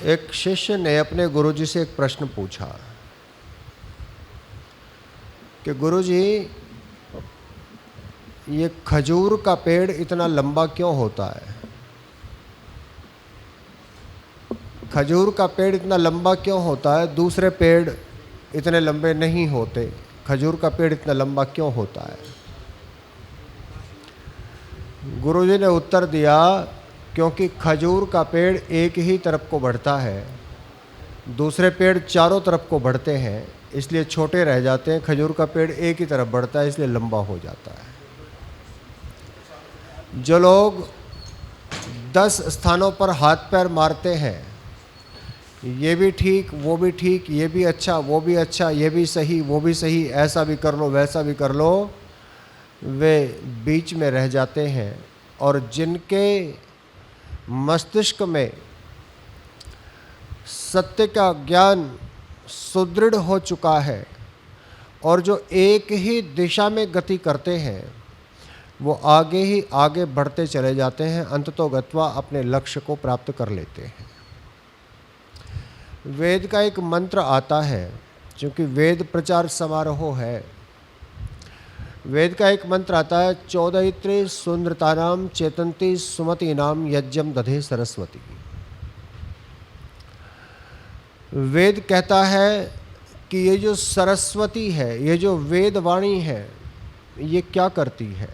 एक शिष्य ने अपने गुरुजी से एक प्रश्न पूछा कि गुरुजी, ये खजूर का पेड़ इतना लंबा क्यों होता है? खजूर का पेड़ इतना लंबा क्यों होता है? दूसरे पेड़ इतने लंबे नहीं होते, खजूर का पेड़ इतना लंबा क्यों होता है? गुरुजी ने उत्तर दिया, क्योंकि खजूर का पेड़ एक ही तरफ को बढ़ता है, दूसरे पेड़ चारों तरफ को बढ़ते हैं, इसलिए छोटे रह जाते हैं। खजूर का पेड़ एक ही तरफ बढ़ता है, इसलिए लंबा हो जाता है। जो लोग 10 स्थानों पर हाथ पैर मारते हैं, ये भी ठीक, वो भी ठीक, ये भी अच्छा, वो भी अच्छा, ये भी सही, वो भी सही, ऐसा भी कर लो, वैसा भी कर लो, वे बीच में रह जाते हैं। और जिनके मस्तिष्क में सत्य का ज्ञान सुदृढ़ हो चुका है और जो एक ही दिशा में गति करते हैं, वो आगे ही आगे बढ़ते चले जाते हैं, अंततोगत्वा अपने लक्ष्य को प्राप्त कर लेते हैं। वेद का एक मंत्र आता है, क्योंकि वेद प्रचार समारोह है। वेद का एक मंत्र आता है, 14 सुंदरतानाम चेतंती सुमति नाम यज्ञम दधे सरस्वती। वेद कहता है कि ये जो सरस्वती है, ये जो वेद वाणी है, ये क्या करती है,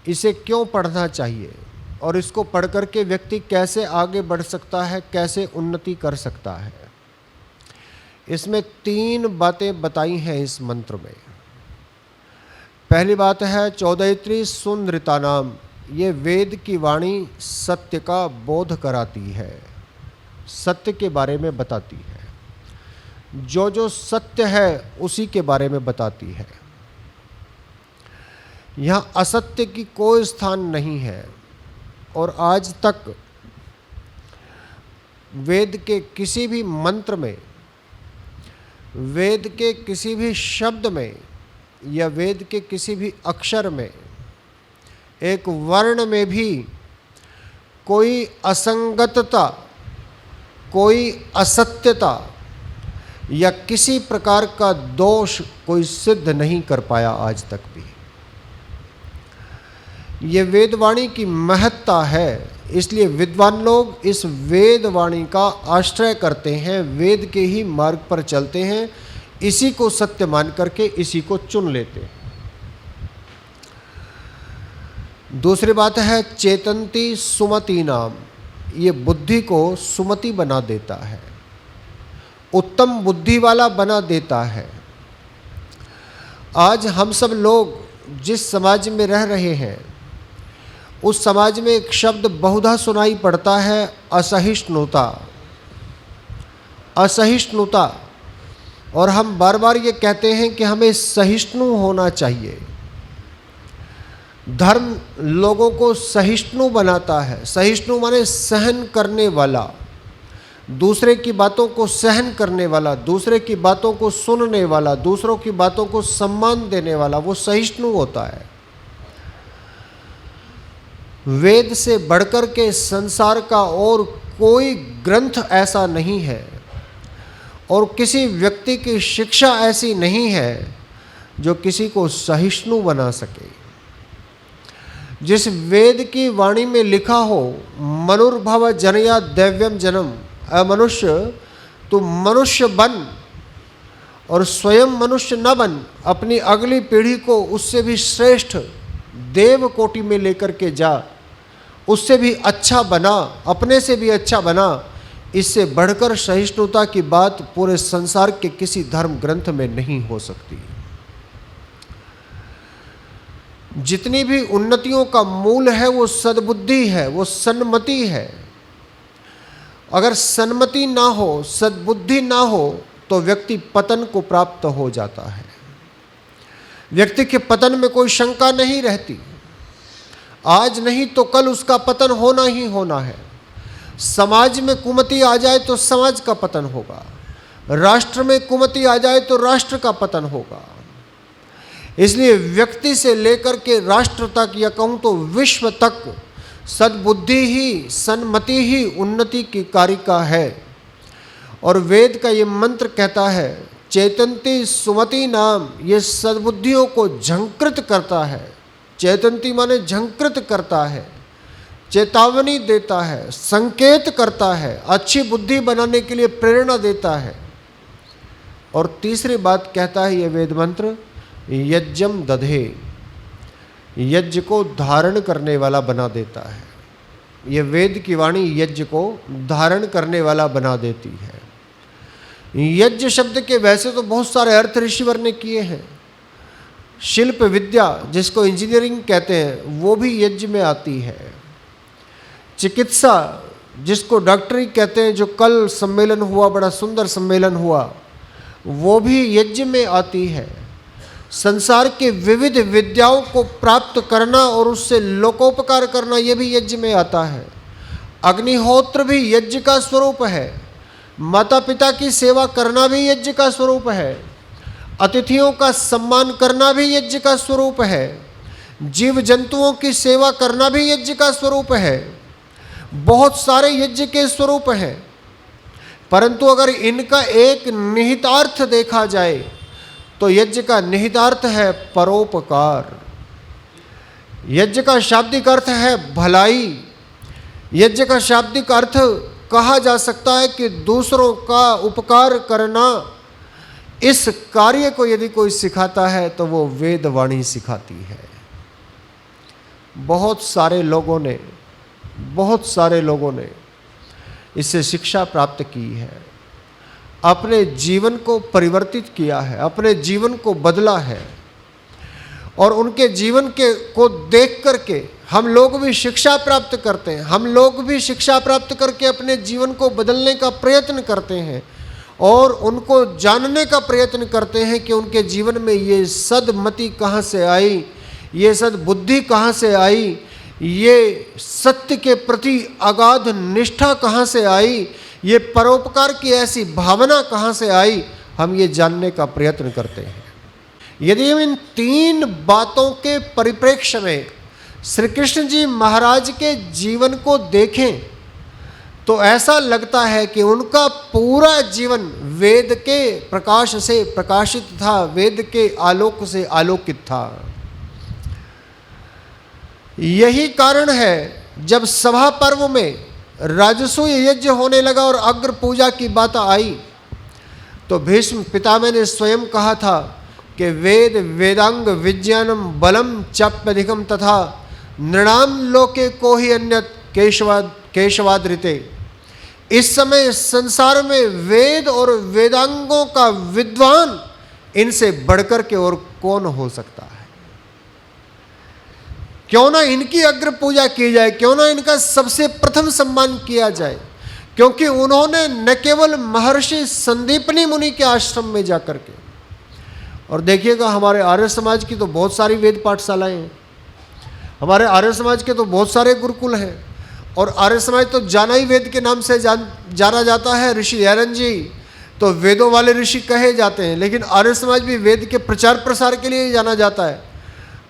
इसे क्यों पढ़ना चाहिए और इसको पढ़ कर के व्यक्ति कैसे आगे बढ़ सकता है, कैसे उन्नति कर सकता है। इसमें 3 बातें बताई हैं इस मंत्र में। पहली बात है 14 सुंदरतानाम, ये वेद की वाणी सत्य का बोध कराती है, सत्य के बारे में बताती है, जो सत्य है उसी के बारे में बताती है। यहाँ असत्य की कोई स्थान नहीं है। और आज तक वेद के किसी भी मंत्र में, वेद के किसी भी शब्द में या वेद के किसी भी अक्षर में, एक वर्ण में भी कोई असंगतता, कोई असत्यता या किसी प्रकार का दोष कोई सिद्ध नहीं कर पाया आज तक भी। ये वेदवाणी की महत्ता है, इसलिए विद्वान लोग इस वेदवाणी का आश्रय करते हैं, वेद के ही मार्ग पर चलते हैं, इसी को सत्य मान करके इसी को चुन लेते हैं। दूसरी बात है चेतंती सुमति नाम, ये बुद्धि को सुमति बना देता है, उत्तम बुद्धि वाला बना देता है। आज हम सब लोग जिस समाज में रह रहे हैं, उस समाज में एक शब्द बहुधा सुनाई पड़ता है, असहिष्णुता। असहिष्णुता। और हम बार बार ये कहते हैं कि हमें सहिष्णु होना चाहिए। धर्म लोगों को सहिष्णु बनाता है। सहिष्णु माने सहन करने वाला, दूसरे की बातों को सहन करने वाला, दूसरे की बातों को सुनने वाला, दूसरों की बातों को सम्मान देने वाला, वो सहिष्णु होता है। वेद से बढ़कर के संसार का और कोई ग्रंथ ऐसा नहीं है और किसी व्यक्ति की शिक्षा ऐसी नहीं है जो किसी को सहिष्णु बना सके। जिस वेद की वाणी में लिखा हो, मनुर्भव जनया दैव्यम जन्म, अमनुष्य तू मनुष्य बन और स्वयं मनुष्य न बन, अपनी अगली पीढ़ी को उससे भी श्रेष्ठ देव कोटि में लेकर के जा, उससे भी अच्छा बना, अपने से भी अच्छा बना। इससे बढ़कर सहिष्णुता की बात पूरे संसार के किसी धर्म ग्रंथ में नहीं हो सकती। जितनी भी उन्नतियों का मूल है वो सद्बुद्धि है, वो सन्मति है। अगर सन्मति ना हो, सद्बुद्धि ना हो, तो व्यक्ति पतन को प्राप्त हो जाता है। व्यक्ति के पतन में कोई शंका नहीं रहती। आज नहीं तो कल उसका पतन होना ही होना है। समाज में कुमति आ जाए तो समाज का पतन होगा, राष्ट्र में कुमति आ जाए तो राष्ट्र का पतन होगा। इसलिए व्यक्ति से लेकर के राष्ट्र तक या कहूँ तो विश्व तक सद्बुद्धि ही, सन्मति ही उन्नति की कारिका है। और वेद का ये मंत्र कहता है, चेतंती सुमति नाम, ये सद्बुद्धियों को झंकृत करता है। चेतंती माने झंकृत करता है, चेतावनी देता है, संकेत करता है, अच्छी बुद्धि बनाने के लिए प्रेरणा देता है। और तीसरी बात कहता है ये वेद मंत्र, यज्ञम दधे, यज्ञ को धारण करने वाला बना देता है। ये वेद की वाणी यज्ञ को धारण करने वाला बना देती है। यज्ञ शब्द के वैसे तो बहुत सारे अर्थ ऋषिवर ने किए हैं। शिल्प विद्या, जिसको इंजीनियरिंग कहते हैं, वो भी यज्ञ में आती है। चिकित्सा, जिसको डॉक्टरी कहते हैं, जो कल सम्मेलन हुआ, बड़ा सुंदर सम्मेलन हुआ, वो भी यज्ञ में आती है। संसार के विविध विद्याओं को प्राप्त करना और उससे लोकोपकार करना, ये भी यज्ञ में आता है। अग्निहोत्र भी यज्ञ का स्वरूप है। माता पिता की सेवा करना भी यज्ञ का स्वरूप है। अतिथियों का सम्मान करना भी यज्ञ का स्वरूप है। जीव जंतुओं की सेवा करना भी यज्ञ का स्वरूप है। बहुत सारे यज्ञ के स्वरूप हैं, परंतु अगर इनका एक निहितार्थ देखा जाए तो यज्ञ का निहितार्थ है परोपकार। यज्ञ का शाब्दिक अर्थ है भलाई। यज्ञ का शाब्दिक अर्थ कहा जा सकता है कि दूसरों का उपकार करना। इस कार्य को यदि कोई सिखाता है तो वो वेदवाणी सिखाती है। बहुत सारे लोगों ने इससे शिक्षा प्राप्त की है, अपने जीवन को परिवर्तित किया है, अपने जीवन को बदला है। और उनके जीवन को देख करके हम लोग भी शिक्षा प्राप्त करते हैं। हम लोग भी शिक्षा प्राप्त करके अपने जीवन को बदलने का प्रयत्न करते हैं और उनको जानने का प्रयत्न करते हैं कि उनके जीवन में ये सद्मति कहाँ से आई, ये सद्बुद्धि कहाँ से आई, ये सत्य के प्रति अगाध निष्ठा कहाँ से आई, ये परोपकार की ऐसी भावना कहाँ से आई, हम ये जानने का प्रयत्न करते हैं। यदि हम इन तीन बातों के परिप्रेक्ष्य में श्री कृष्ण जी महाराज के जीवन को देखें तो ऐसा लगता है कि उनका पूरा जीवन वेद के प्रकाश से प्रकाशित था, वेद के आलोक से आलोकित था। यही कारण है जब सभा पर्व में राजसूय यज्ञ होने लगा और अग्र पूजा की बात आई तो भीष्म पितामह ने स्वयं कहा था कि वेद वेदांग विज्ञानम बलम चाप्यधिकम तथा नृणाम लोके को ही अन्यत केशवादृते। इस समय संसार में वेद और वेदांगों का विद्वान इनसे बढ़कर के और कौन हो सकता है। क्यों ना इनकी अग्र पूजा की जाए, क्यों ना इनका सबसे प्रथम सम्मान किया जाए, क्योंकि उन्होंने न केवल महर्षि संदीपनी मुनि के आश्रम में जाकर के, और देखिएगा हमारे आर्य समाज की तो बहुत सारी वेद पाठशालाएं हैं, हमारे आर्य समाज के तो बहुत सारे गुरुकुल हैं, और आर्य समाज तो जाना ही वेद के नाम से जाना जाता है। ऋषि दयानंद जी तो वेदों वाले ऋषि कहे जाते हैं, लेकिन आर्य समाज भी वेद के प्रचार प्रसार के लिए जाना जाता है।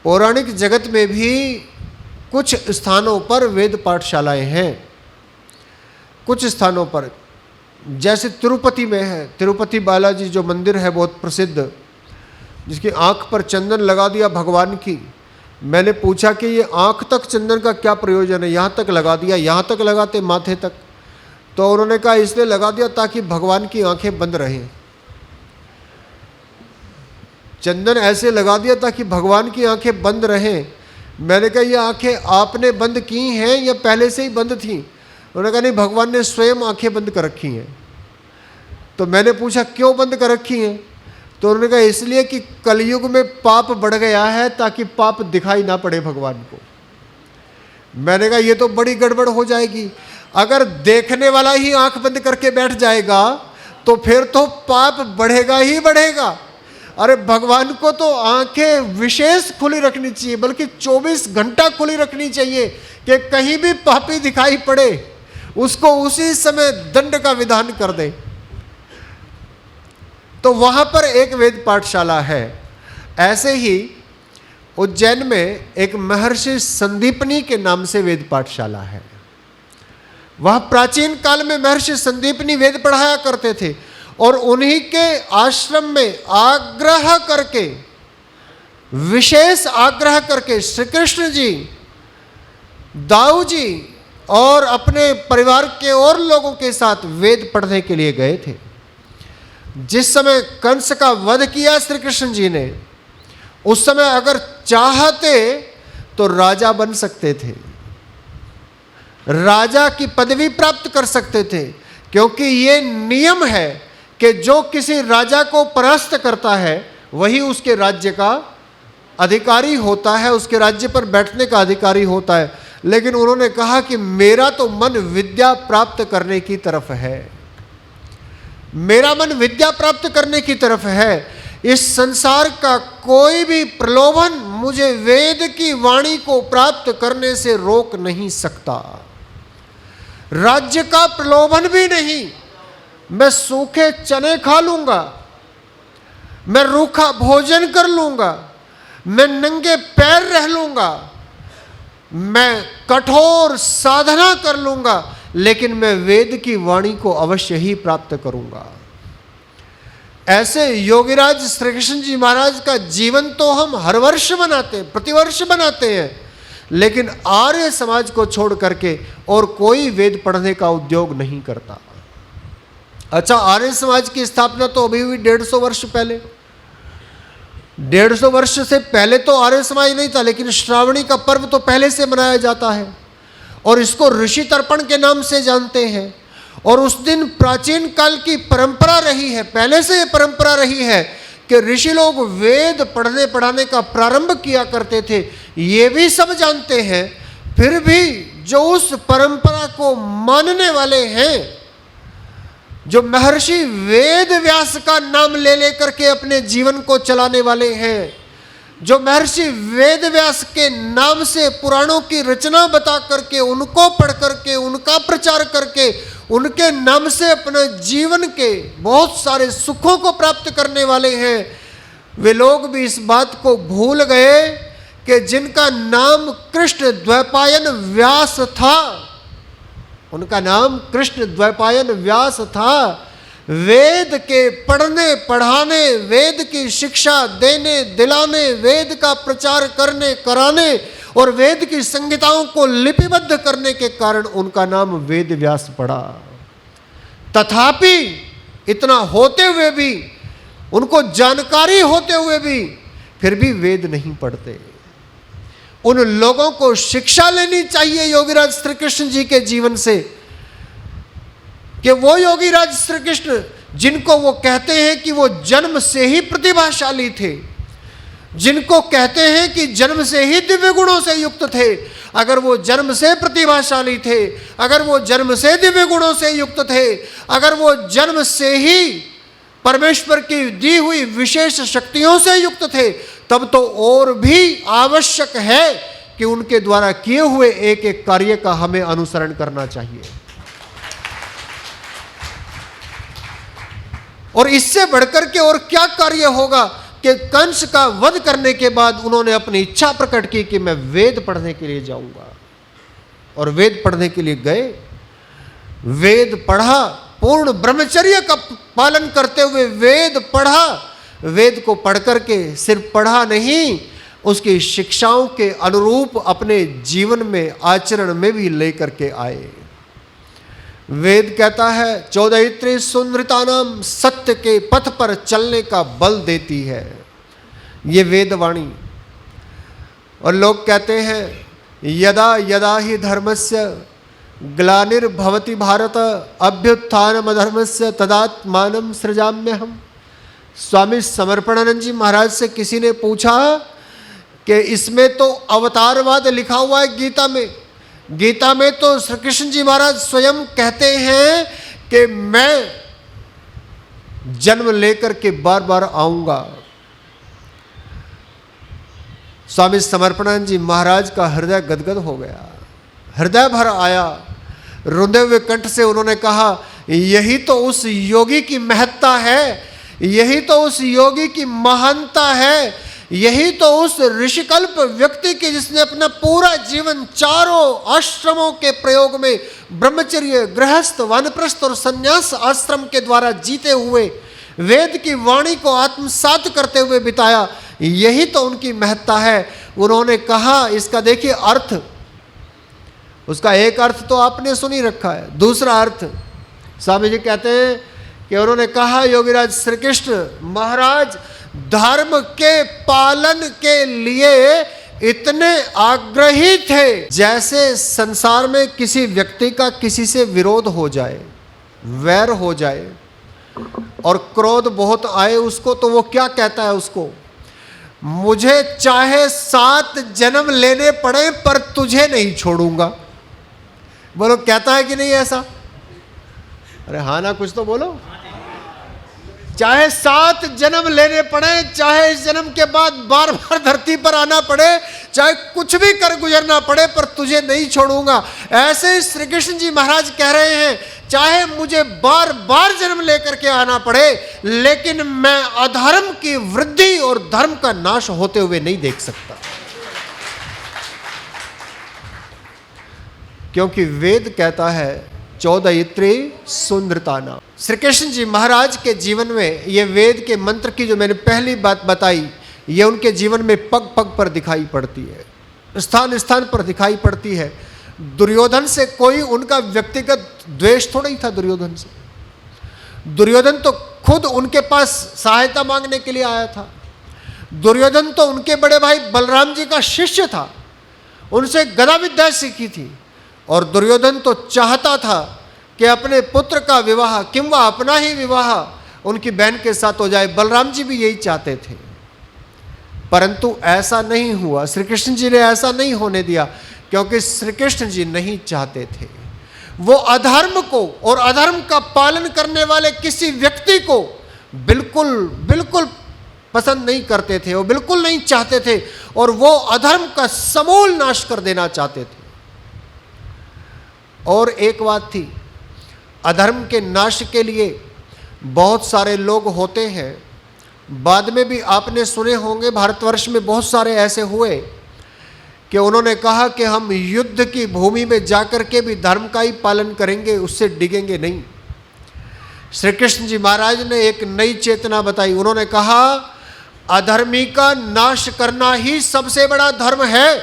पौराणिक जगत में भी कुछ स्थानों पर वेद पाठशालाएं हैं, कुछ स्थानों पर, जैसे तिरुपति में है, तिरुपति बालाजी जो मंदिर है बहुत प्रसिद्ध, जिसकी आँख पर चंदन लगा दिया भगवान की। मैंने पूछा कि ये आँख तक चंदन का क्या प्रयोजन है, यहाँ तक लगा दिया, यहाँ तक लगाते माथे तक, तो उन्होंने कहा इसलिए लगा दिया ताकि भगवान की आंखें बंद रहें। चंदन ऐसे लगा दिया ताकि भगवान की आंखें बंद रहें। मैंने कहा ये आंखें आपने बंद की हैं या पहले से ही बंद थीं? उन्होंने कहा नहीं, भगवान ने स्वयं आंखें बंद कर रखी हैं। तो मैंने पूछा क्यों बंद कर रखी हैं? तो उन्होंने कहा इसलिए कि कलयुग में पाप बढ़ गया है ताकि पाप दिखाई ना पड़े भगवान को। मैंने कहा ये तो बड़ी गड़बड़ हो जाएगी। अगर देखने वाला ही आंख बंद करके बैठ जाएगा तो फिर तो पाप बढ़ेगा ही बढ़ेगा। अरे भगवान को तो आंखें विशेष खुली रखनी चाहिए, बल्कि 24 घंटा खुली रखनी चाहिए कि कहीं भी पापी दिखाई पड़े उसको उसी समय दंड का विधान कर दे। तो वहां पर एक वेद पाठशाला है। ऐसे ही उज्जैन में एक महर्षि संदीपनी के नाम से वेद पाठशाला है। वह प्राचीन काल में महर्षि संदीपनी वेद पढ़ाया करते थे और उन्हीं के आश्रम में आग्रह करके, विशेष आग्रह करके श्री कृष्ण जी, दाऊ जी और अपने परिवार के और लोगों के साथ वेद पढ़ने के लिए गए थे। जिस समय कंस का वध किया श्री कृष्ण जी ने, उस समय अगर चाहते तो राजा बन सकते थे, राजा की पदवी प्राप्त कर सकते थे, क्योंकि ये नियम है कि जो किसी राजा को परास्त करता है वही उसके राज्य का अधिकारी होता है, उसके राज्य पर बैठने का अधिकारी होता है। लेकिन उन्होंने कहा कि मेरा तो मन विद्या प्राप्त करने की तरफ है, मेरा मन विद्या प्राप्त करने की तरफ है। इस संसार का कोई भी प्रलोभन मुझे वेद की वाणी को प्राप्त करने से रोक नहीं सकता। राज्य का प्रलोभन भी नहीं। मैं सूखे चने खा लूंगा, मैं रूखा भोजन कर लूंगा, मैं नंगे पैर रह लूंगा, मैं कठोर साधना कर लूंगा, लेकिन मैं वेद की वाणी को अवश्य ही प्राप्त करूंगा। ऐसे योगीराज श्री कृष्ण जी महाराज का जीवन तो हम हर वर्ष बनाते हैं, प्रतिवर्ष बनाते हैं, लेकिन आर्य समाज को छोड़ करके और कोई वेद पढ़ने का उद्योग नहीं करता। अच्छा, आर्य समाज की स्थापना तो अभी हुई 150 वर्ष पहले। 150 वर्ष से पहले तो आर्य समाज नहीं था, लेकिन श्रावणी का पर्व तो पहले से मनाया जाता है और इसको ऋषि तर्पण के नाम से जानते हैं। और उस दिन प्राचीन काल की परंपरा रही है, पहले से ये परंपरा रही है कि ऋषि लोग वेद पढ़ने पढ़ाने का प्रारंभ किया करते थे। ये भी सब जानते हैं, फिर भी जो उस परंपरा को मानने वाले हैं, जो महर्षि वेद व्यास का नाम ले लेकर के अपने जीवन को चलाने वाले हैं, जो महर्षि वेद व्यास के नाम से पुराणों की रचना बता करके, उनको पढ़ करके, उनका प्रचार करके, उनके नाम से अपने जीवन के बहुत सारे सुखों को प्राप्त करने वाले हैं, वे लोग भी इस बात को भूल गए कि जिनका नाम कृष्ण द्वैपायन व्यास था, उनका नाम कृष्ण द्वैपायन व्यास था, वेद के पढ़ने पढ़ाने, वेद की शिक्षा देने दिलाने, वेद का प्रचार करने कराने और वेद की संहिताओं को लिपिबद्ध करने के कारण उनका नाम वेद व्यास पड़ा। तथापि इतना होते हुए भी, उनको जानकारी होते हुए भी, फिर भी वेद नहीं पढ़ते। उन लोगों को शिक्षा लेनी चाहिए योगीराज श्री कृष्ण जी के जीवन से, कि वो योगीराज श्री कृष्ण जिनको वो कहते हैं कि वो जन्म से ही प्रतिभाशाली थे, जिनको कहते हैं कि जन्म से ही दिव्य गुणों से युक्त थे, अगर वो जन्म से प्रतिभाशाली थे, अगर वो जन्म से दिव्य गुणों से युक्त थे, अगर वो जन्म से ही परमेश्वर की दी हुई विशेष शक्तियों से युक्त थे, तब तो और भी आवश्यक है कि उनके द्वारा किए हुए एक एक कार्य का हमें अनुसरण करना चाहिए। और इससे बढ़कर के और क्या कार्य होगा कि कंस का वध करने के बाद उन्होंने अपनी इच्छा प्रकट की कि मैं वेद पढ़ने के लिए जाऊंगा, और वेद पढ़ने के लिए गए, वेद पढ़ा, पूर्ण ब्रह्मचर्य का पालन करते हुए वेद पढ़ा, वेद को पढ़ करके सिर्फ पढ़ा नहीं, उसकी शिक्षाओं के अनुरूप अपने जीवन में आचरण में भी लेकर के आए। वेद कहता है 14 सुनृता नाम सत्य के पथ पर चलने का बल देती है, ये वेदवाणी। और लोग कहते हैं यदा यदा ही धर्मस्य ग्लानिर्भवति भारत अभ्युत्थानमधर्मस्य तदात्मानं सृजाम्यहम्। स्वामी समर्पणानंद जी महाराज से किसी ने पूछा कि इसमें तो अवतारवाद लिखा हुआ है गीता में, गीता में तो श्री कृष्ण जी महाराज स्वयं कहते हैं कि मैं जन्म लेकर के बार बार आऊंगा। स्वामी समर्पणानंद जी महाराज का हृदय गदगद हो गया, हृदय भर आया, रुंधे हुए कंठ से उन्होंने कहा यही तो उस योगी की महत्ता है, यही तो उस योगी की महानता है, यही तो उस ऋषिकल्प व्यक्ति की, जिसने अपना पूरा जीवन चारों आश्रमों के प्रयोग में ब्रह्मचर्य, गृहस्थ, वानप्रस्थ और संन्यास आश्रम के द्वारा जीते हुए वेद की वाणी को आत्मसात करते हुए बिताया, यही तो उनकी महत्ता है। उन्होंने कहा, इसका देखिए अर्थ, उसका एक अर्थ तो आपने सुन ही रखा है, दूसरा अर्थ स्वामी जी कहते हैं कि उन्होंने कहा, योगीराज श्री कृष्ण महाराज धर्म के पालन के लिए इतने आग्रही थे, जैसे संसार में किसी व्यक्ति का किसी से विरोध हो जाए, वैर हो जाए और क्रोध बहुत आए उसको, तो वो क्या कहता है उसको, मुझे चाहे 7 जन्म लेने पड़े पर तुझे नहीं छोड़ूंगा। बोलो कहता है कि नहीं ऐसा? अरे हाँ ना, कुछ तो बोलो। चाहे 7 जन्म लेने पड़े, चाहे इस जन्म के बाद बार बार धरती पर आना पड़े, चाहे कुछ भी कर गुजरना पड़े, पर तुझे नहीं छोड़ूंगा। ऐसे श्री कृष्ण जी महाराज कह रहे हैं, चाहे मुझे बार बार जन्म लेकर के आना पड़े, लेकिन मैं अधर्म की वृद्धि और धर्म का नाश होते हुए नहीं देख सकता। क्योंकि वेद कहता है 14 इत्री सुंदरताना। श्री कृष्ण जी महाराज के जीवन में ये वेद के मंत्र की जो मैंने पहली बात बताई, ये उनके जीवन में पग पग पर दिखाई पड़ती है, स्थान स्थान पर दिखाई पड़ती है। दुर्योधन से कोई उनका व्यक्तिगत द्वेष थोड़ा ही था। दुर्योधन तो खुद उनके पास सहायता मांगने के लिए आया था। दुर्योधन तो उनके बड़े भाई बलराम जी का शिष्य था, उनसे गदा विद्या सीखी थी। और दुर्योधन तो चाहता था कि अपने पुत्र का विवाह किंवा अपना ही विवाह उनकी बहन के साथ हो जाए। बलराम जी भी यही चाहते थे, परंतु ऐसा नहीं हुआ। श्री कृष्ण जी ने ऐसा नहीं होने दिया, क्योंकि श्री कृष्ण जी नहीं चाहते थे। वो अधर्म को और अधर्म का पालन करने वाले किसी व्यक्ति को बिल्कुल बिल्कुल पसंद नहीं करते थे, वो बिल्कुल नहीं चाहते थे, और वो अधर्म का समूल नाश कर देना चाहते थे। और एक बात थी, अधर्म के नाश के लिए बहुत सारे लोग होते हैं। बाद में भी आपने सुने होंगे, भारतवर्ष में बहुत सारे ऐसे हुए कि उन्होंने कहा कि हम युद्ध की भूमि में जाकर के भी धर्म का ही पालन करेंगे, उससे डिगेंगे नहीं। श्री कृष्ण जी महाराज ने एक नई चेतना बताई। उन्होंने कहा, अधर्मी का नाश करना ही सबसे बड़ा धर्म है,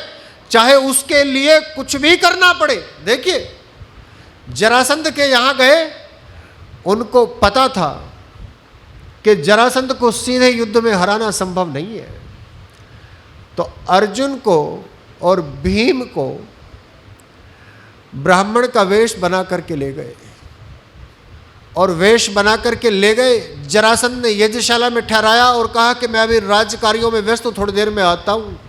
चाहे उसके लिए कुछ भी करना पड़े। देखिए, जरासंध के यहाँ गए, उनको पता था कि जरासंध को सीधे युद्ध में हराना संभव नहीं है, तो अर्जुन को और भीम को ब्राह्मण का वेश बना करके ले गए, और वेश बना करके ले गए। जरासंध ने यज्ञशाला में ठहराया और कहा कि मैं अभी राज्य कार्यों में व्यस्त हूँ, थोड़ी देर में आता हूँ।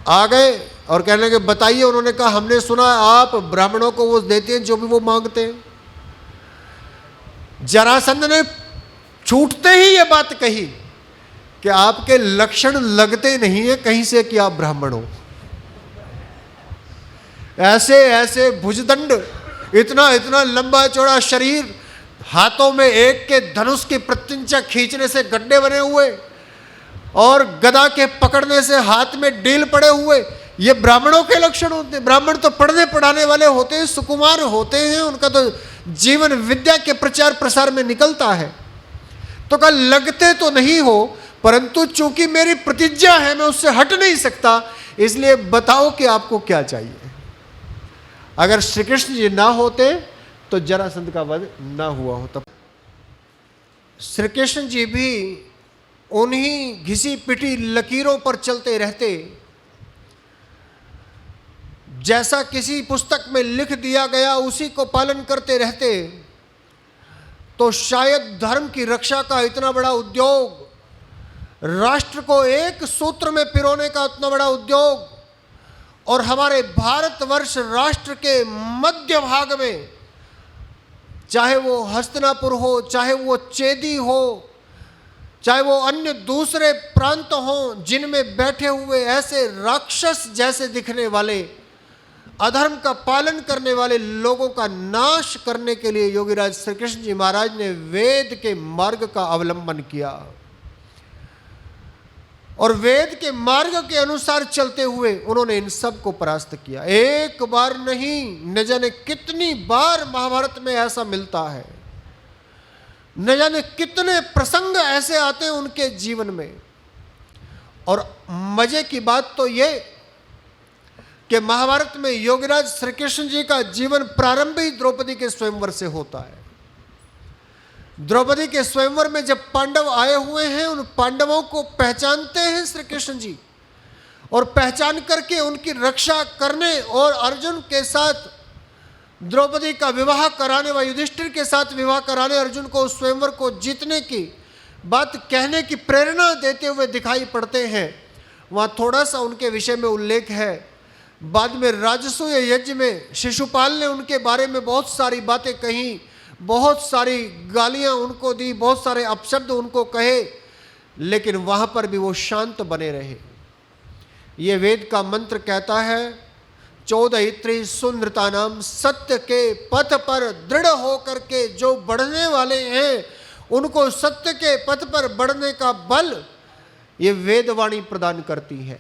आ गए और कहने लगे, बताइए। उन्होंने कहा, हमने सुना आप ब्राह्मणों को वो देते हैं जो भी वो मांगते हैं। जरासंध ने छूटते ही ये बात कही कि आपके लक्षण लगते नहीं है कहीं से कि आप ब्राह्मण हो। ऐसे ऐसे भुजदंड, इतना इतना लंबा चौड़ा शरीर, हाथों में एक के धनुष की प्रत्यंचा खींचने से गड्ढे बने हुए और गदा के पकड़ने से हाथ में डील पड़े हुए, ये ब्राह्मणों के लक्षण होते हैं। ब्राह्मण तो पढ़ने पढ़ाने वाले होते हैं, सुकुमार होते हैं, उनका तो जीवन विद्या के प्रचार प्रसार में निकलता है। तो कल लगते तो नहीं हो, परंतु चूंकि मेरी प्रतिज्ञा है, मैं उससे हट नहीं सकता, इसलिए बताओ कि आपको क्या चाहिए। अगर श्री कृष्ण जी ना होते तो जरासंध का वध ना हुआ होता। श्री कृष्ण जी भी उन्हीं घिसी पिटी लकीरों पर चलते रहते, जैसा किसी पुस्तक में लिख दिया गया उसी को पालन करते रहते, तो शायद धर्म की रक्षा का इतना बड़ा उद्योग, राष्ट्र को एक सूत्र में पिरोने का इतना बड़ा उद्योग, और हमारे भारतवर्ष राष्ट्र के मध्य भाग में, चाहे वो हस्तिनापुर हो, चाहे वो चेदी हो, चाहे वो अन्य दूसरे प्रांत हों, जिनमें बैठे हुए ऐसे राक्षस जैसे दिखने वाले, अधर्म का पालन करने वाले लोगों का नाश करने के लिए योगीराज श्री कृष्ण जी महाराज ने वेद के मार्ग का अवलंबन किया। और वेद के मार्ग के अनुसार चलते हुए उन्होंने इन सब को परास्त किया। एक बार नहीं, न जाने कितनी बार महाभारत में ऐसा मिलता है, न जाने कितने प्रसंग ऐसे आते हैं उनके जीवन में। और मजे की बात तो ये कि महाभारत में योगीराज श्री कृष्ण जी का जीवन प्रारंभ ही द्रौपदी के स्वयंवर से होता है। द्रौपदी के स्वयंवर में जब पांडव आए हुए हैं, उन पांडवों को पहचानते हैं श्री कृष्ण जी, और पहचान करके उनकी रक्षा करने और अर्जुन के साथ द्रौपदी का विवाह कराने व युधिष्ठिर के साथ विवाह कराने, अर्जुन को उस स्वयंवर को जीतने की बात कहने की प्रेरणा देते हुए दिखाई पड़ते हैं। वहाँ थोड़ा सा उनके विषय में उल्लेख है। बाद में राजसूय यज्ञ में शिशुपाल ने उनके बारे में बहुत सारी बातें कही, बहुत सारी गालियां उनको दी, बहुत सारे अपशब्द उनको कहे, लेकिन वहां पर भी वो शांत बने रहे। ये वेद का मंत्र कहता है, 14 सुनृतानाम, सत्य के पथ पर दृढ़ होकर के जो बढ़ने वाले हैं उनको सत्य के पथ पर बढ़ने का बल ये वेदवाणी प्रदान करती है।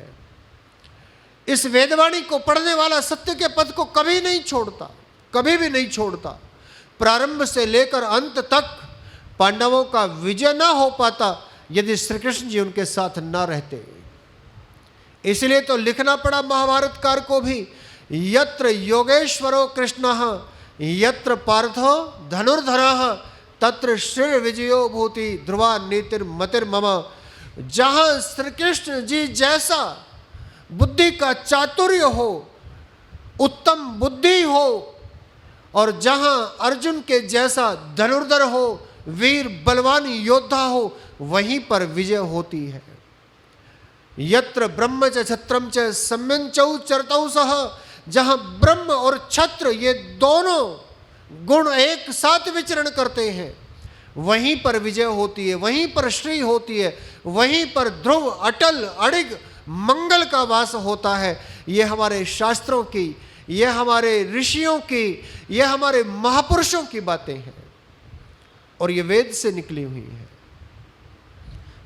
इस वेदवाणी को पढ़ने वाला सत्य के पथ को कभी नहीं छोड़ता, कभी भी नहीं छोड़ता। प्रारंभ से लेकर अंत तक पांडवों का विजय ना हो पाता यदि श्री कृष्ण जी उनके साथ ना रहते। इसलिए तो लिखना पड़ा महाभारतकार को भी, यत्र योगेश्वरो कृष्णः यत्र पार्थो धनुर्धरः तत्र श्री विजयो भूति ध्रुवा नीतिर्मतिर्मम। जहाँ श्री कृष्ण जी जैसा बुद्धि का चातुर्य हो, उत्तम बुद्धि हो, और जहां अर्जुन के जैसा धनुर्धर हो, वीर बलवान योद्धा हो, वहीं पर विजय होती है। यत्र ब्रह्म च छत्रम च सम्यंचौ चरतौ सह, जहां ब्रह्म और छत्र ये दोनों गुण एक साथ विचरण करते हैं, वहीं पर विजय होती है, वहीं पर श्री होती है, वहीं पर ध्रुव अटल अड़िग मंगल का वास होता है। ये हमारे शास्त्रों की, ये हमारे ऋषियों की, ये हमारे महापुरुषों की बातें हैं और ये वेद से निकली हुई है।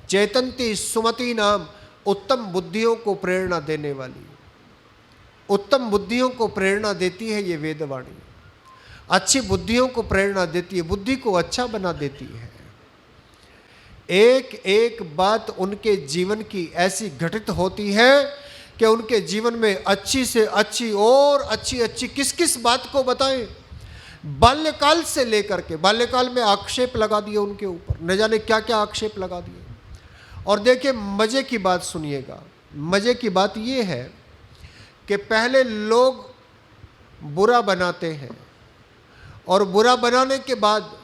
चेतंती सुमति नाम, उत्तम बुद्धियों को प्रेरणा देने वाली, उत्तम बुद्धियों को प्रेरणा देती है ये वेदवाणी। अच्छी बुद्धियों को प्रेरणा देती है, बुद्धि को अच्छा बना देती है। एक एक बात उनके जीवन की ऐसी घटित होती है कि उनके जीवन में अच्छी से अच्छी और अच्छी अच्छी किस किस बात को बताएं। बाल्यकाल से लेकर के, बाल्यकाल में आक्षेप लगा दिए उनके ऊपर, न जाने क्या क्या आक्षेप लगा दिए। और देखिए मजे की बात सुनिएगा, मजे की बात ये है कि पहले लोग बुरा बनाते हैं और बुरा बनाने के बाद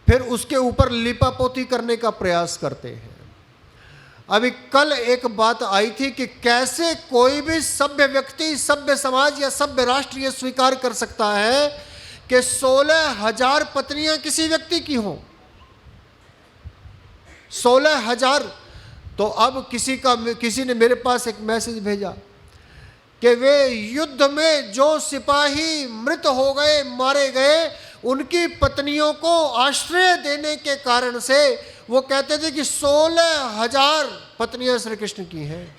फिर उसके ऊपर लिपापोती करने का प्रयास करते हैं। अभी कल एक बात आई थी कि कैसे कोई भी सभ्य व्यक्ति, सभ्य समाज या सभ्य राष्ट्र ये स्वीकार कर सकता है कि 16,000 पत्नियां किसी व्यक्ति की हों। 16,000। तो अब किसी ने मेरे पास एक मैसेज भेजा कि वे युद्ध में जो सिपाही मृत हो गए, मारे गए, उनकी पत्नियों को आश्रय देने के कारण से वो कहते थे कि 16,000 पत्नियां श्री कृष्ण की हैं।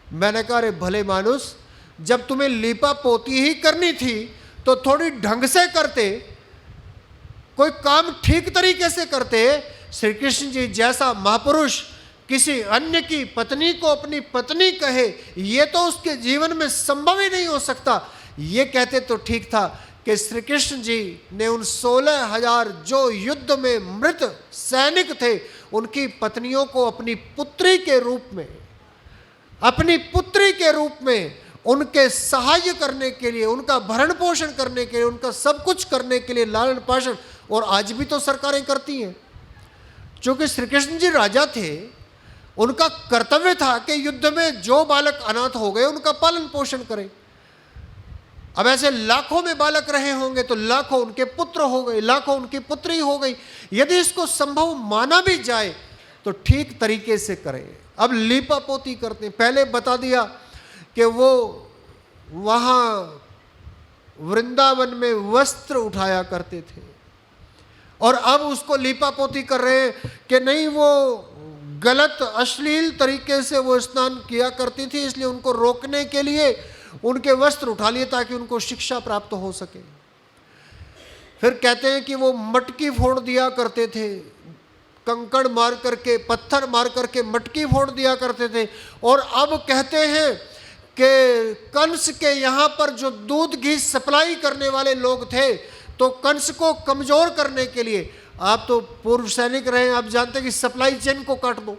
मैंने कहा अरे भले मानुस, जब तुम्हें लीपा पोती ही करनी थी तो थोड़ी ढंग से करते, कोई काम ठीक तरीके से करते। श्री कृष्ण जी जैसा महापुरुष किसी अन्य की पत्नी को अपनी पत्नी कहे, ये तो उसके जीवन में संभव ही नहीं हो सकता। ये कहते तो ठीक था कि श्री कृष्ण जी ने उन 16,000 जो युद्ध में मृत सैनिक थे, उनकी पत्नियों को अपनी पुत्री के रूप में, अपनी पुत्री के रूप में उनके सहाय करने के लिए, उनका भरण पोषण करने के लिए, उनका सब कुछ करने के लिए लालन पालन, और आज भी तो सरकारें करती हैं। चूंकि श्री कृष्ण जी राजा थे, उनका कर्तव्य था कि युद्ध में जो बालक अनाथ हो गए उनका पालन पोषण करें। अब ऐसे लाखों में बालक रहे होंगे तो लाखों उनके पुत्र हो गए, लाखों उनकी पुत्री हो गई। यदि इसको संभव माना भी जाए तो ठीक तरीके से करें। अब लीपापोती करते हैं। पहले बता दिया कि वो वहाँ वृंदावन में वस्त्र उठाया करते थे और अब उसको लीपापोती कर रहे हैं कि नहीं, वो गलत अश्लील तरीके से वो स्नान किया करती थी, इसलिए उनको रोकने के लिए उनके वस्त्र उठा लिए ताकि उनको शिक्षा प्राप्त हो सके। फिर कहते हैं कि वो मटकी फोड़ दिया करते थे, कंकड़ मार करके, पत्थर मार करके मटकी फोड़ दिया करते थे। और अब कहते हैं कि कंस के यहाँ पर जो दूध घी सप्लाई करने वाले लोग थे, तो कंस को कमजोर करने के लिए, आप तो पूर्व सैनिक रहे, आप जानते हैं कि सप्लाई चेन को काट दो।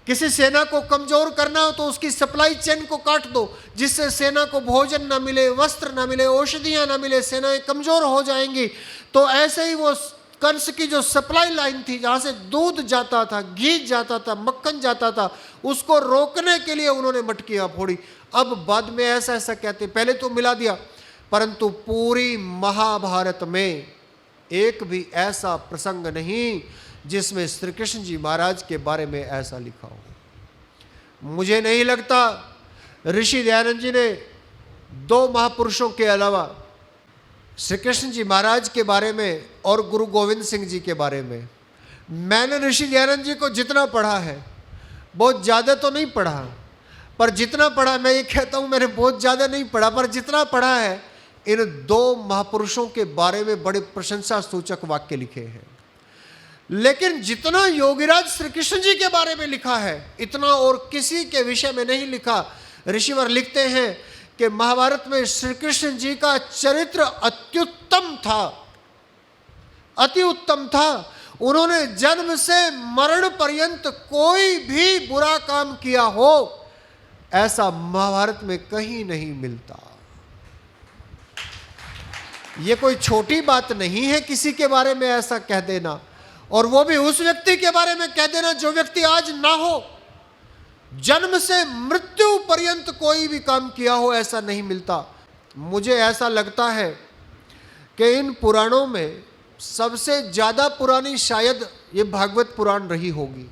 किसी सेना को कमजोर करना हो तो उसकी सप्लाई चेन को काट दो, जिससे सेना को भोजन ना मिले, वस्त्र ना मिले, औषधियां ना मिले, सेनाएं कमजोर हो जाएंगी। तो ऐसे ही वो कंस की जो सप्लाई लाइन थी, जहां से दूध जाता था, घी जाता था, मक्खन जाता था, उसको रोकने के लिए उन्होंने मटकियां फोड़ी। अब बाद में ऐसा ऐसा कहते, पहले तो मिला दिया, परंतु पूरी महाभारत में एक भी ऐसा प्रसंग नहीं जिसमें श्री कृष्ण जी महाराज के बारे में ऐसा लिखा हो। मुझे नहीं लगता ऋषि दयानंद जी ने दो महापुरुषों के अलावा श्री कृष्ण जी महाराज के बारे में और गुरु गोविंद सिंह जी के बारे में, मैंने ऋषि दयानंद जी को जितना पढ़ा है, बहुत ज़्यादा तो नहीं पढ़ा, पर जितना पढ़ा, मैं ये कहता हूँ मैंने बहुत ज़्यादा नहीं पढ़ा, पर जितना पढ़ा है, इन दो महापुरुषों के बारे में बड़े प्रशंसा सूचक वाक्य लिखे हैं। लेकिन जितना योगीराज श्री कृष्ण जी के बारे में लिखा है, इतना और किसी के विषय में नहीं लिखा। ऋषिवर लिखते हैं कि महाभारत में श्री कृष्ण जी का चरित्र अत्युत्तम था, अति उत्तम था। उन्होंने जन्म से मरण पर्यंत कोई भी बुरा काम किया हो, ऐसा महाभारत में कहीं नहीं मिलता। ये कोई छोटी बात नहीं है किसी के बारे में ऐसा कह देना, और वो भी उस व्यक्ति के बारे में कह देना जो व्यक्ति आज ना हो, जन्म से मृत्यु पर्यंत कोई भी काम किया हो, ऐसा नहीं मिलता। मुझे ऐसा लगता है कि इन पुराणों में सबसे ज़्यादा पुरानी शायद ये भागवत पुराण रही होगी,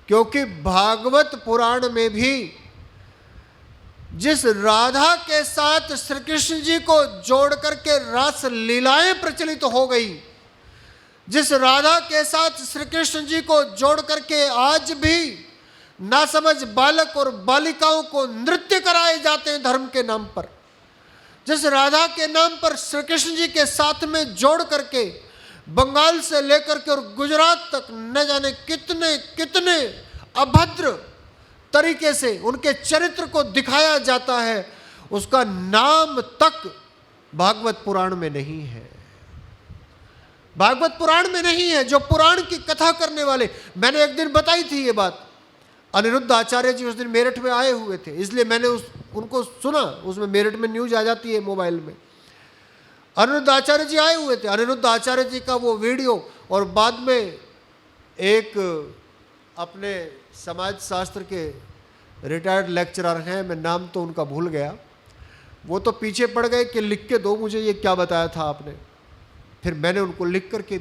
क्योंकि भागवत पुराण में भी जिस राधा के साथ श्री कृष्ण जी को जोड़ करके रास लीलाएं प्रचलित हो गई, जिस राधा के साथ श्री कृष्ण जी को जोड़ करके आज भी नासमझ बालक और बालिकाओं को नृत्य कराए जाते हैं धर्म के नाम पर, जिस राधा के नाम पर श्री कृष्ण जी के साथ में जोड़ करके बंगाल से लेकर के और गुजरात तक न जाने कितने कितने अभद्र तरीके से उनके चरित्र को दिखाया जाता है, उसका नाम तक भागवत पुराण में नहीं है। भागवत पुराण में नहीं है। जो पुराण की कथा करने वाले, मैंने एक दिन बताई थी ये बात, अनिरुद्ध आचार्य जी उस दिन मेरठ में आए हुए थे, इसलिए मैंने उनको सुना। उसमें मेरठ में न्यूज आ जाती है मोबाइल में। अनिरुद्ध आचार्य जी आए हुए थे, अनिरुद्ध आचार्य जी का वो वीडियो, और बाद में एक अपने समाज शास्त्र के रिटायर्ड लेक्चरर हैं, मैं नाम तो उनका भूल गया, वो तो पीछे पड़ गए कि लिख के दो मुझे, ये क्या बताया था आपने। फिर मैंने उनको लिख करके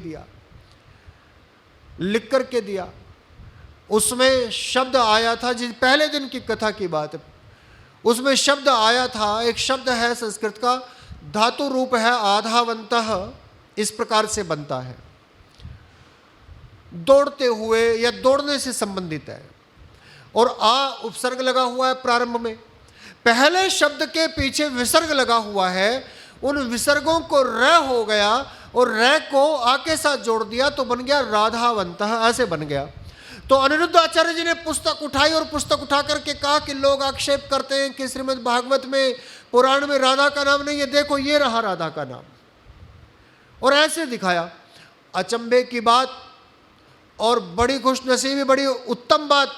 दिया। उसमें शब्द आया था, जिस पहले दिन की कथा की बात है, उसमें शब्द आया था, एक शब्द है संस्कृत का, धातु रूप है आधावंतः, इस प्रकार से बनता है, दौड़ते हुए या दौड़ने से संबंधित है, और आ उपसर्ग लगा हुआ है प्रारंभ में। पहले शब्द के पीछे विसर्ग लगा हुआ है, उन विसर्गों को र हो गया और र को आ के साथ जोड़ दिया तो बन गया राधावंतः, ऐसे बन गया। तो अनिरुद्ध आचार्य जी ने पुस्तक उठाई और पुस्तक उठा करके कहा कि लोग आक्षेप करते हैं कि श्रीमद् भागवत में पुराण में राधा का नाम नहीं है, देखो ये रहा राधा का नाम, और ऐसे दिखाया। अचंभे की बात और बड़ी खुशनसीबी, बड़ी उत्तम बात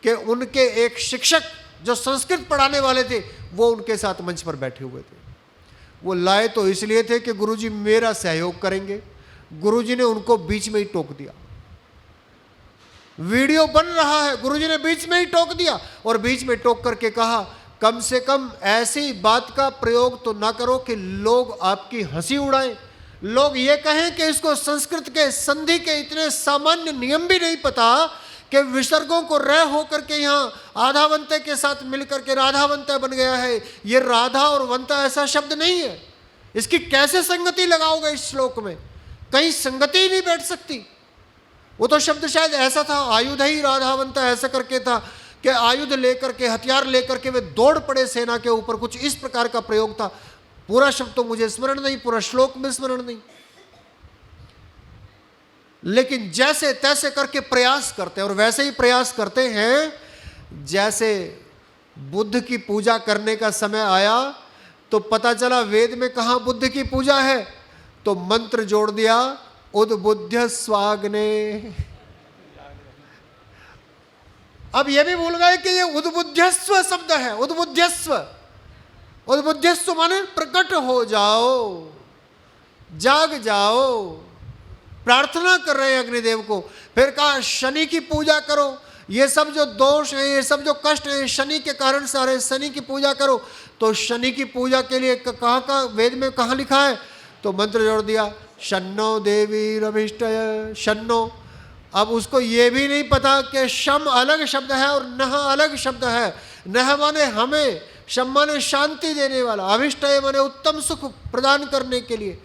कि उनके एक शिक्षक जो संस्कृत पढ़ाने वाले थे वो उनके साथ मंच पर बैठे हुए थे। वो लाए तो इसलिए थे कि गुरुजी मेरा सहयोग करेंगे, गुरुजी ने उनको बीच में ही टोक दिया। वीडियो बन रहा है, गुरुजी ने बीच में ही टोक दिया, और बीच में टोक करके कहा कम से कम ऐसी बात का प्रयोग तो ना करो कि लोग आपकी हंसी उड़ाएं, लोग ये कहें कि इसको संस्कृत के संधि के इतने सामान्य नियम भी नहीं पता कि विसर्गों को रह होकर के यहाँ आधावंते के साथ मिलकर के राधावंता बन गया है। ये राधा और वंता ऐसा शब्द नहीं है, इसकी कैसे संगति लगाओगे इस श्लोक में, कहीं संगति ही नहीं बैठ सकती। वो तो शब्द शायद ऐसा था, आयुध ही राधावंता, ऐसा करके था कि आयुध लेकर के, हथियार लेकर के वे दौड़ पड़े सेना के ऊपर, कुछ इस प्रकार का प्रयोग था। पूरा शब्द तो मुझे स्मरण नहीं, पूरा श्लोक में स्मरण नहीं, लेकिन जैसे तैसे करके प्रयास करते हैं। और वैसे ही प्रयास करते हैं जैसे बुद्ध की पूजा करने का समय आया तो पता चला वेद में कहाँ बुद्ध की पूजा है, तो मंत्र जोड़ दिया, उद्बुद्ध स्वाग्ने। अब यह भी भूल गए कि ये उद्बुद्धस्व शब्द है। उद्बुद्धस्व, उद्बुद्धस्व माने प्रकट हो जाओ, जाग जाओ। प्रार्थना कर रहे हैं अग्निदेव को। फिर कहा शनि की पूजा करो, ये सब जो दोष है, ये सब जो कष्ट है, शनि के कारण से आ रहे, शनि की पूजा करो। तो शनि की पूजा के लिए कहाँ का वेद में कहाँ लिखा है, तो मंत्र जोड़ दिया, शन्नो देवी रभिष्टय शन्नो। अब उसको ये भी नहीं पता कि शम अलग शब्द है और नह अलग शब्द है। नह माने हमें, शम माने शांति देने वाला, अभिष्टय माने उत्तम सुख प्रदान करने के लिए,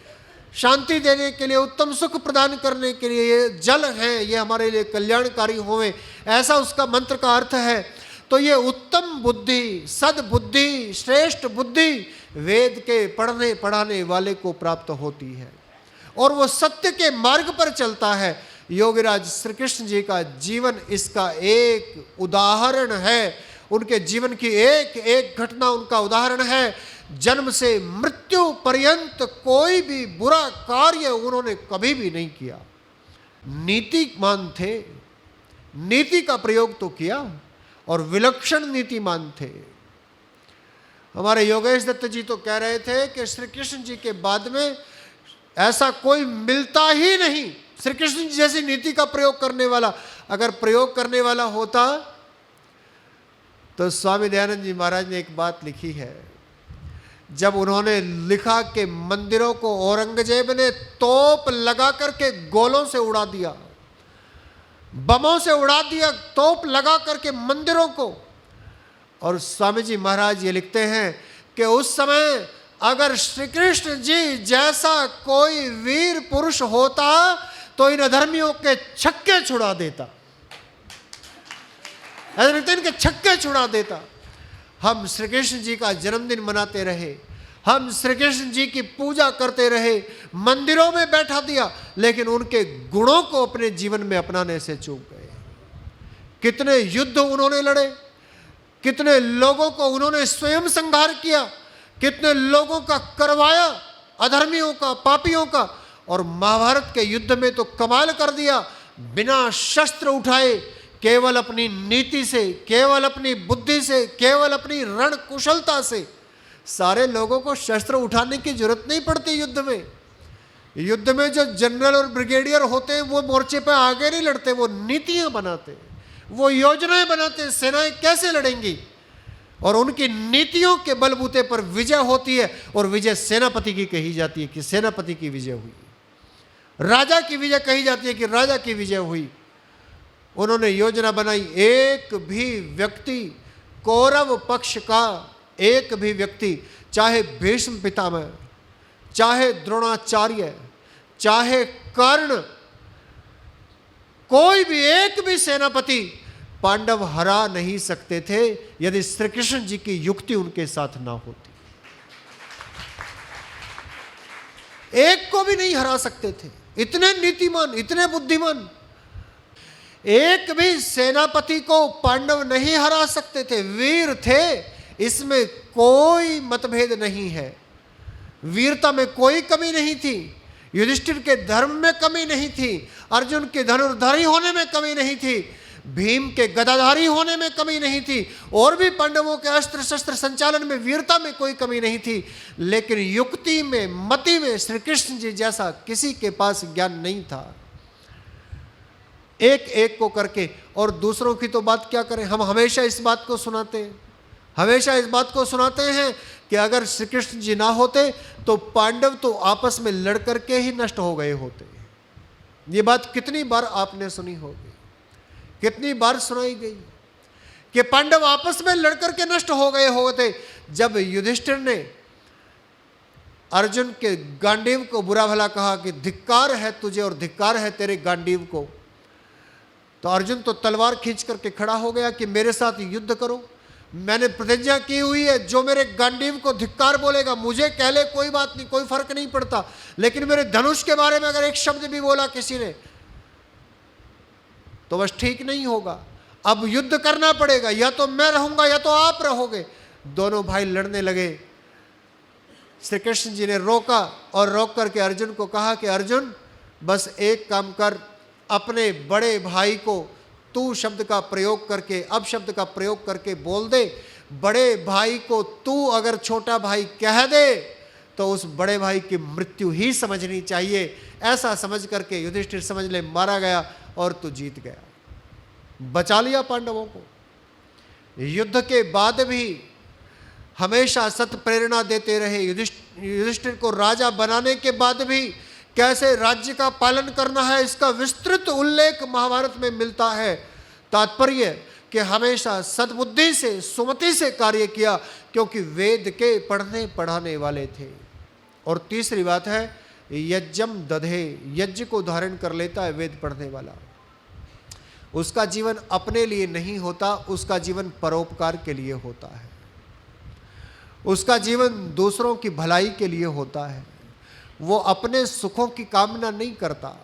शांति देने के लिए, उत्तम सुख प्रदान करने के लिए। ये जल है, ये हमारे लिए कल्याणकारी होवे, ऐसा उसका मंत्र का अर्थ है। तो ये उत्तम बुद्धि, सद्बुद्धि, श्रेष्ठ बुद्धि वेद के पढ़ने पढ़ाने वाले को प्राप्त होती है और वो सत्य के मार्ग पर चलता है। योगीराज श्री कृष्ण जी का जीवन इसका एक उदाहरण है। उनके जीवन की एक एक घटना उनका उदाहरण है। जन्म से मृत्यु पर्यंत कोई भी बुरा कार्य उन्होंने कभी भी नहीं किया। नीतिमान थे, नीति का प्रयोग तो किया और विलक्षण नीतिमान थे। हमारे योगेश दत्त जी तो कह रहे थे कि श्री कृष्ण जी के बाद में ऐसा कोई मिलता ही नहीं श्री कृष्ण जी जैसी नीति का प्रयोग करने वाला। अगर प्रयोग करने वाला होता तो स्वामी दयानंद जी महाराज ने एक बात लिखी है, जब उन्होंने लिखा कि मंदिरों को औरंगजेब ने तोप लगा करके गोलों से उड़ा दिया, बमों से उड़ा दिया, तोप लगा करके मंदिरों को। और स्वामी जी महाराज ये लिखते हैं कि उस समय अगर श्री कृष्ण जी जैसा कोई वीर पुरुष होता तो इन अधर्मियों के छक्के छुड़ा देता, इनके छक्के छुड़ा देता। हम श्री कृष्ण जी का जन्मदिन मनाते रहे, हम श्री कृष्ण जी की पूजा करते रहे, मंदिरों में बैठा दिया, लेकिन उनके गुणों को अपने जीवन में अपनाने से चूक गए। कितने युद्ध उन्होंने लड़े, कितने लोगों को उन्होंने स्वयं संहार किया, कितने लोगों का करवाया, अधर्मियों का, पापियों का। और महाभारत के युद्ध में तो कमाल कर दिया, बिना शस्त्र उठाए, केवल अपनी नीति से, केवल अपनी बुद्धि से, केवल अपनी रण कुशलता से सारे लोगों को शस्त्र उठाने की जरूरत नहीं पड़ती। युद्ध में जो जनरल और ब्रिगेडियर होते हैं वो मोर्चे पर आगे नहीं लड़ते, वो नीतियां बनाते, वो योजनाएं बनाते, सेनाएं कैसे लड़ेंगी, और उनकी नीतियों के बलबूते पर विजय होती है। और विजय सेनापति की कही जाती है कि सेनापति की विजय हुई, राजा की विजय कही जाती है कि राजा की विजय हुई। उन्होंने योजना बनाई, एक भी व्यक्ति, कौरव पक्ष का एक भी व्यक्ति, चाहे भीष्म पितामह, चाहे द्रोणाचार्य, चाहे कर्ण, कोई भी एक भी सेनापति पांडव हरा नहीं सकते थे यदि श्री कृष्ण जी की युक्ति उनके साथ ना होती। एक को भी नहीं हरा सकते थे, इतने नीतिमान, इतने बुद्धिमान। एक भी सेनापति को पांडव नहीं हरा सकते थे, वीर थे, इसमें कोई मतभेद नहीं है। वीरता में कोई कमी नहीं थी, युधिष्ठिर के धर्म में कमी नहीं थी, अर्जुन के धनुर्धारी होने में कमी नहीं थी, भीम के गदाधारी होने में कमी नहीं थी, और भी पांडवों के अस्त्र शस्त्र संचालन में, वीरता में कोई कमी नहीं थी। लेकिन युक्ति में, मति में श्री कृष्ण जी जैसा किसी के पास ज्ञान नहीं था। एक एक को करके, और दूसरों की तो बात क्या करें, हम हमेशा इस बात को सुनाते हैं, हमेशा इस बात को सुनाते हैं कि अगर श्री कृष्ण जी ना होते तो पांडव तो आपस में लड़ करके ही नष्ट हो गए होते। ये बात कितनी बार आपने सुनी होगी, कितनी बार सुनाई गई कि पांडव आपस में लड़ करके नष्ट हो गए होते। जब युधिष्ठिर ने अर्जुन के गांडीव को बुरा भला कहा कि धिक्कार है तुझे और धिक्कार है तेरे गांडीव को, तो अर्जुन तो तलवार खींच करके खड़ा हो गया कि मेरे साथ युद्ध करो, मैंने प्रतिज्ञा की हुई है, जो मेरे गांडीव को धिक्कार बोलेगा मुझे कह ले, कोई बात नहीं, कोई फर्क नहीं पड़ता, लेकिन मेरे धनुष के बारे में अगर एक शब्द भी बोला किसी ने तो बस ठीक नहीं होगा, अब युद्ध करना पड़ेगा, या तो मैं रहूंगा या तो आप रहोगे। दोनों भाई लड़ने लगे। श्री कृष्ण जी ने रोका और रोक करके अर्जुन को कहा कि अर्जुन बस एक काम कर, अपने बड़े भाई को तू शब्द का प्रयोग करके, अब शब्द का प्रयोग करके बोल दे। बड़े भाई को तू अगर छोटा भाई कह दे तो उस बड़े भाई की मृत्यु ही समझनी चाहिए। ऐसा समझ करके युधिष्ठिर समझ ले मारा गया और तू जीत गया, बचा लिया पांडवों को। युद्ध के बाद भी हमेशा सत प्रेरणा देते रहे। युधिष्ठिर को राजा बनाने के बाद भी कैसे राज्य का पालन करना है इसका विस्तृत उल्लेख महाभारत में मिलता है। तात्पर्य कि हमेशा सद्बुद्धि से, सुमति से कार्य किया, क्योंकि वेद के पढ़ने पढ़ाने वाले थे। और तीसरी बात है यज्ञम दधे, यज्ञ को धारण कर लेता है वेद पढ़ने वाला। उसका जीवन अपने लिए नहीं होता, उसका जीवन परोपकार के लिए होता है, उसका जीवन दूसरों की भलाई के लिए होता है। वो अपने सुखों की कामना नहीं करता,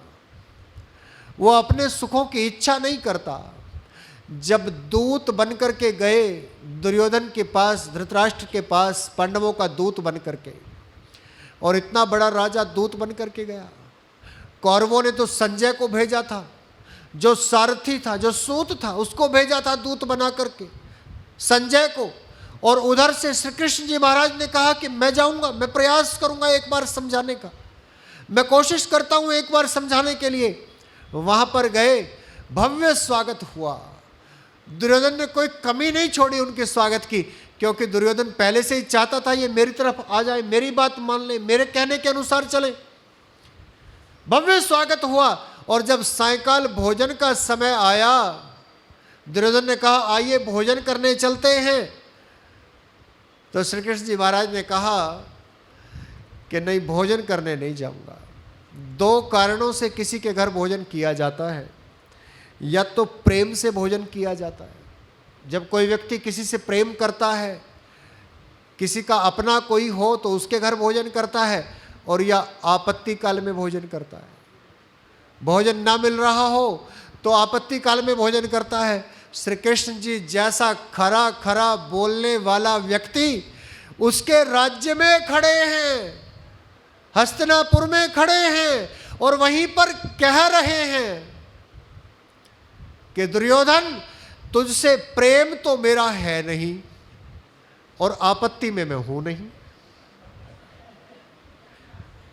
वो अपने सुखों की इच्छा नहीं करता। जब दूत बनकर के गए दुर्योधन के पास, धृतराष्ट्र के पास, पांडवों का दूत बन करके, और इतना बड़ा राजा दूत बन करके गया। कौरवों ने तो संजय को भेजा था, जो सारथी था, जो सूत था, उसको भेजा था दूत बना करके संजय को। और उधर से श्री कृष्ण जी महाराज ने कहा कि मैं जाऊंगा, मैं प्रयास करूंगा एक बार समझाने का, मैं कोशिश करता हूं एक बार समझाने के लिए। वहां पर गए, भव्य स्वागत हुआ। दुर्योधन ने कोई कमी नहीं छोड़ी उनके स्वागत की, क्योंकि दुर्योधन पहले से ही चाहता था ये मेरी तरफ आ जाए, मेरी बात मान ले, मेरे कहने के अनुसार चले। भव्य स्वागत हुआ। और जब सायंकाल भोजन का समय आया, दुर्योधन ने कहा आइए भोजन करने चलते हैं। तो श्री कृष्ण जी महाराज ने कहा कि नहीं, भोजन करने नहीं जाऊंगा। दो कारणों से किसी के घर भोजन किया जाता है। या तो प्रेम से भोजन किया जाता है, जब कोई व्यक्ति किसी से प्रेम करता है, किसी का अपना कोई हो तो उसके घर भोजन करता है, और या आपत्ति काल में भोजन करता है। भोजन ना मिल रहा हो तो आपत्ति काल में भोजन करता है। श्री कृष्ण जी जैसा खरा खरा बोलने वाला व्यक्ति उसके राज्य में खड़े हैं, हस्तिनापुर में खड़े हैं, और वहीं पर कह रहे हैं कि दुर्योधन तुझसे प्रेम तो मेरा है नहीं, और आपत्ति में मैं हूं नहीं,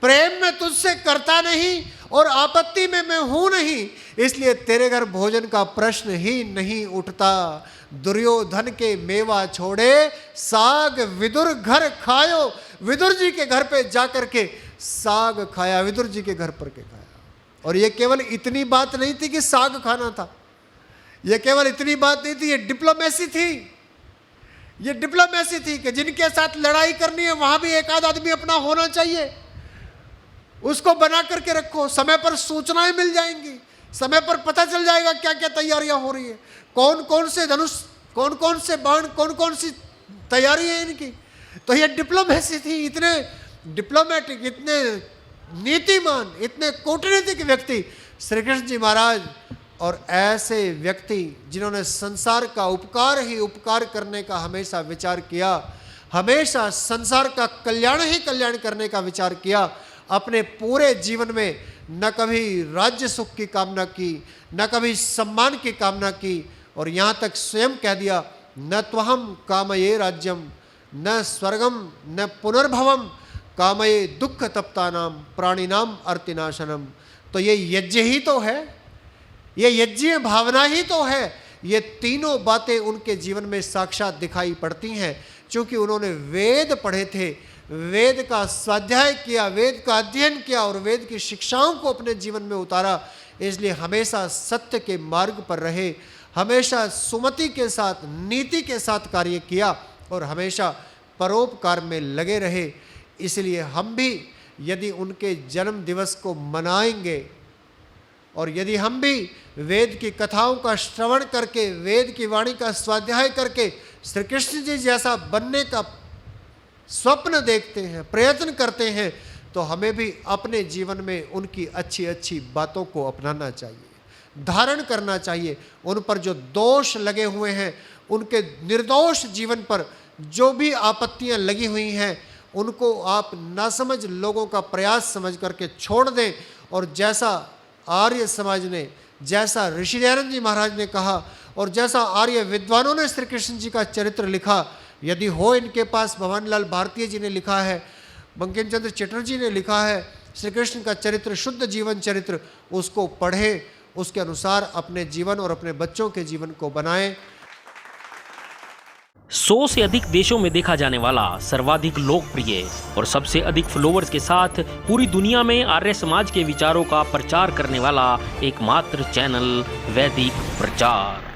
प्रेम में तुझसे करता नहीं और आपत्ति में मैं हूं नहीं, इसलिए तेरे घर भोजन का प्रश्न ही नहीं उठता। दुर्योधन के मेवा छोड़े साग विदुर घर खायो। विदुर जी के घर पे जाकर के साग खाया, विदुर जी के घर पर के खाया। और ये केवल इतनी बात नहीं थी कि साग खाना था, ये केवल इतनी बात नहीं थी, ये डिप्लोमेसी थी। ये डिप्लोमेसी थी कि जिनके साथ लड़ाई करनी है वहां भी एक आध आदमी अपना होना चाहिए, उसको बना करके रखो। समय पर सूचनाएं मिल जाएंगी, समय पर पता चल जाएगा क्या क्या तैयारियां हो रही है, कौन कौन से धनुष, कौन कौन से बाण, कौन कौन सी तैयारी है इनकी। तो ये डिप्लोमेसी थी। इतने डिप्लोमेटिक, इतने नीतिमान, इतने कूटनीतिक व्यक्ति श्री कृष्ण जी महाराज, और ऐसे व्यक्ति जिन्होंने संसार का उपकार ही उपकार करने का हमेशा विचार किया, हमेशा संसार का कल्याण ही कल्याण करने का विचार किया। अपने पूरे जीवन में न कभी राज्य सुख की कामना की, न कभी सम्मान की कामना की, और यहाँ तक स्वयं कह दिया न त्वहम कामये राज्यम न स्वर्गम न पुनर्भवम कामये दुख तप्तानाम प्राणिनाम अर्तिनाशनम। तो ये यज्ञ ही तो है, ये यज्ञ भावना ही तो है। ये तीनों बातें उनके जीवन में साक्षात दिखाई पड़ती हैं, क्योंकि उन्होंने वेद पढ़े थे, वेद का स्वाध्याय किया, वेद का अध्ययन किया, और वेद की शिक्षाओं को अपने जीवन में उतारा। इसलिए हमेशा सत्य के मार्ग पर रहे, हमेशा सुमति के साथ, नीति के साथ कार्य किया, और हमेशा परोपकार में लगे रहे। इसलिए हम भी यदि उनके जन्म दिवस को मनाएंगे और यदि हम भी वेद की कथाओं का श्रवण करके, वेद की वाणी का स्वाध्याय करके श्री कृष्ण जी जैसा बनने का स्वप्न देखते हैं, प्रयत्न करते हैं, तो हमें भी अपने जीवन में उनकी अच्छी अच्छी बातों को अपनाना चाहिए, धारण करना चाहिए। उन पर जो दोष लगे हुए हैं, उनके निर्दोष जीवन पर जो भी आपत्तियां लगी हुई हैं, उनको आप नासमझ लोगों का प्रयास समझ करके छोड़ दें। और जैसा आर्य समाज ने, जैसा ऋषि दयानंद जी महाराज ने कहा और जैसा आर्य विद्वानों ने श्री कृष्ण जी का चरित्र लिखा, यदि हो इनके पास, भवानीलाल भारतीय जी ने लिखा है, बंकिम चंद्र चटर्जी ने लिखा है श्री कृष्ण का चरित्र, शुद्ध जीवन चरित्र, उसको पढ़े, उसके अनुसार अपने जीवन और अपने बच्चों के जीवन को बनाएं। 100 से अधिक देशों में देखा जाने वाला, सर्वाधिक लोकप्रिय और सबसे अधिक फॉलोअर्स के साथ पूरी दुनिया में आर्य समाज के विचारों का प्रचार करने वाला एकमात्र चैनल वैदिक प्रचार।